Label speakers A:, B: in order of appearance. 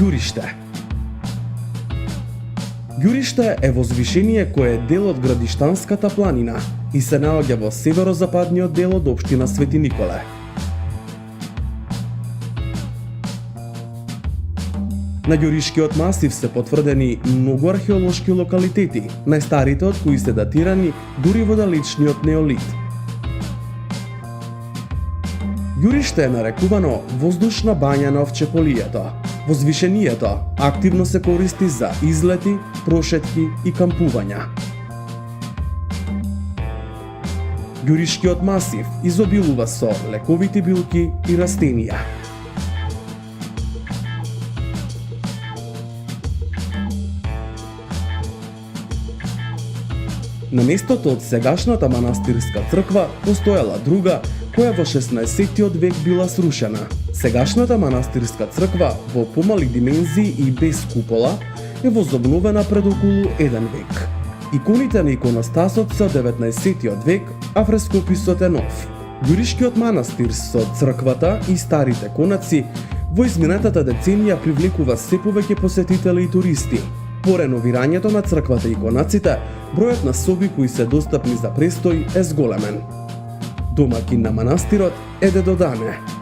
A: Ѓуриште. Ѓуриште е возвишение кое е дел од Градиштанската планина и се наоѓа во северозападниот дел од општина Свети Николе. На Ѓуришкиот масив се потврдени многу археолошки локалитети, најстарите од кои се датирани дури во далечниот неолит. Ѓуриште е нарекувано воздушна бања на Овчеполието. Возвишението активно се користи за излети, прошетки и кампувања. Ѓуришкиот масив изобилува со лековити билки и растенија. На местото од сегашната манастирска црква постоела друга, која во 16 век била срушена. Сегашната манастирска црква во помали димензии и без купола е возобновена пред околу 1 век. Иконите на иконостасот се од 19 век, а фрескописот е нов. Ѓуришкиот манастир со црквата и старите конаци во изминатата деценија привлекува се повеќе посетители и туристи. По реновирањето на црквата и конаците, бројот на соби кои се достапни за престој е зголемен. Домакин на манастирот е Дедо Дане.